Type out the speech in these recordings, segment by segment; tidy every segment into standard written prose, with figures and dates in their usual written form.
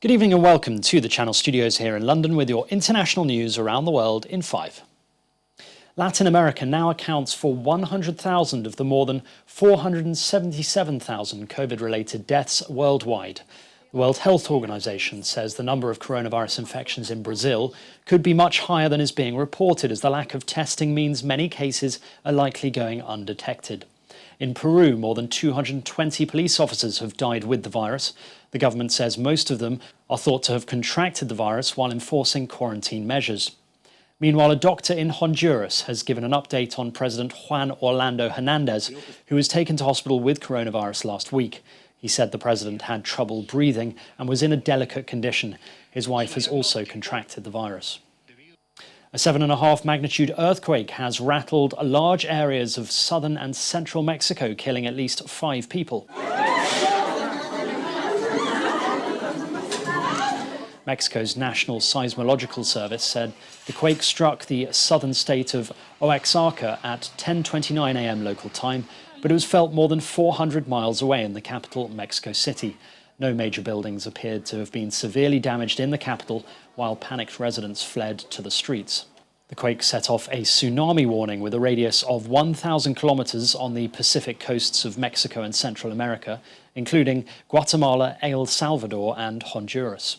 Good evening and welcome to the Channel Studios here in London with your international news around the world in 5. Latin America now accounts for 100,000 of the more than 477,000 COVID-related deaths worldwide. The World Health Organization says the number of coronavirus infections in Brazil could be much higher than is being reported, as the lack of testing means many cases are likely going undetected. In Peru, more than 220 police officers have died with the virus. The government says most of them are thought to have contracted the virus while enforcing quarantine measures. Meanwhile, a doctor in Honduras has given an update on President Juan Orlando Hernandez, who was taken to hospital with coronavirus last week. He said the president had trouble breathing and was in a delicate condition. His wife has also contracted the virus. A 7.5 magnitude earthquake has rattled large areas of southern and central Mexico, killing at least 5 people. Mexico's National Seismological Service said the quake struck the southern state of Oaxaca at 10:29 a.m. local time, but it was felt more than 400 miles away in the capital, Mexico City. No major buildings appeared to have been severely damaged in the capital, while panicked residents fled to the streets. The quake set off a tsunami warning with a radius of 1,000 kilometers on the Pacific coasts of Mexico and Central America, including Guatemala, El Salvador and Honduras.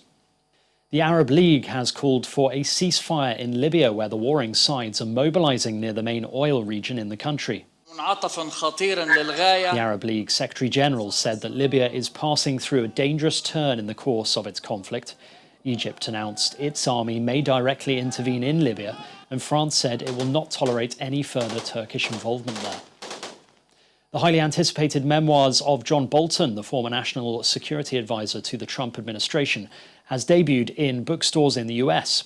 The Arab League has called for a ceasefire in Libya, where the warring sides are mobilizing near the main oil region in the country. The Arab League Secretary-General said that Libya is passing through a dangerous turn in the course of its conflict. Egypt announced its army may directly intervene in Libya, and France said it will not tolerate any further Turkish involvement there. The highly anticipated memoirs of John Bolton, the former national security advisor to the Trump administration, has debuted in bookstores in the US.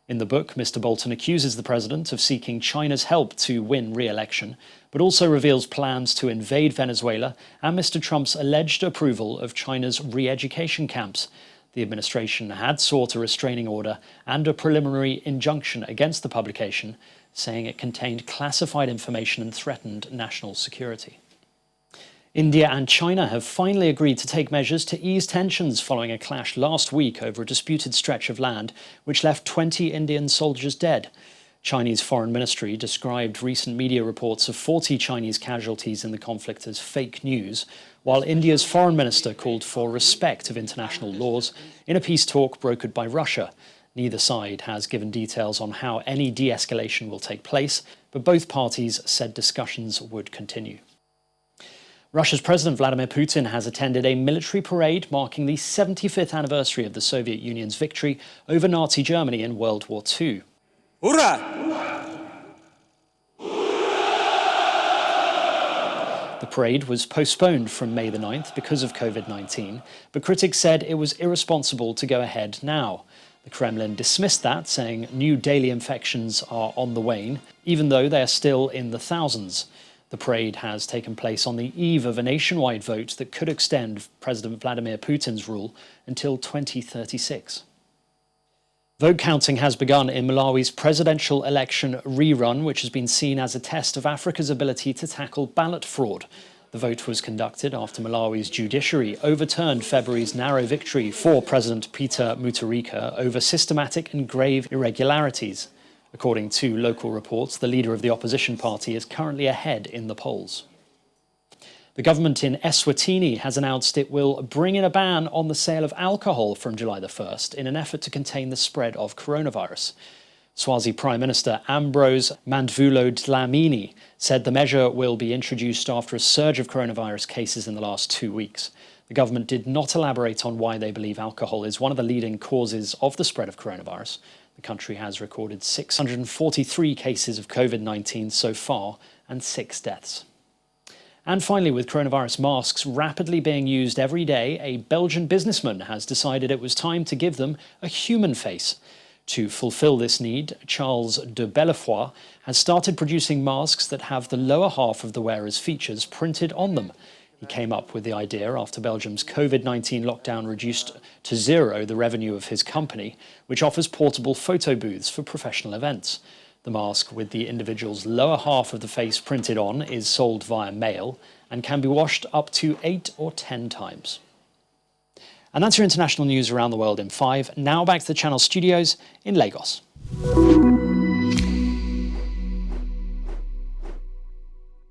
In the book, Mr. Bolton accuses the president of seeking China's help to win re-election, but also reveals plans to invade Venezuela and Mr. Trump's alleged approval of China's re-education camps. The administration had sought a restraining order and a preliminary injunction against the publication, saying it contained classified information and threatened national security. India and China have finally agreed to take measures to ease tensions following a clash last week over a disputed stretch of land which left 20 Indian soldiers dead. Chinese Foreign Ministry described recent media reports of 40 Chinese casualties in the conflict as fake news, while India's foreign minister called for respect of international laws in a peace talk brokered by Russia. Neither side has given details on how any de-escalation will take place, but both parties said discussions would continue. Russia's President Vladimir Putin has attended a military parade marking the 75th anniversary of the Soviet Union's victory over Nazi Germany in World War II. Hurrah! The parade was postponed from May the 9th because of COVID-19, but critics said it was irresponsible to go ahead now. The Kremlin dismissed that, saying new daily infections are on the wane, even though they are still in the thousands. The parade has taken place on the eve of a nationwide vote that could extend President Vladimir Putin's rule until 2036. Vote counting has begun in Malawi's presidential election rerun, which has been seen as a test of Africa's ability to tackle ballot fraud. The vote was conducted after Malawi's judiciary overturned February's narrow victory for President Peter Mutharika over systematic and grave irregularities. According to local reports, the leader of the opposition party is currently ahead in the polls. The government in Eswatini has announced it will bring in a ban on the sale of alcohol from July the 1st in an effort to contain the spread of coronavirus. Swazi Prime Minister Ambrose Mandvulo Dlamini said the measure will be introduced after a surge of coronavirus cases in the last 2 weeks. The government did not elaborate on why they believe alcohol is one of the leading causes of the spread of coronavirus. The country has recorded 643 cases of COVID-19 so far and 6 deaths. And finally, with coronavirus masks rapidly being used every day, a Belgian businessman has decided it was time to give them a human face. To fulfill this need, Charles de Bellefoy has started producing masks that have the lower half of the wearer's features printed on them. He came up with the idea after Belgium's COVID-19 lockdown reduced to zero the revenue of his company, which offers portable photo booths for professional events. The mask with the individual's lower half of the face printed on is sold via mail and can be washed up to 8 or 10 times. And that's your international news around the world in 5. Now back to the channel studios in Lagos.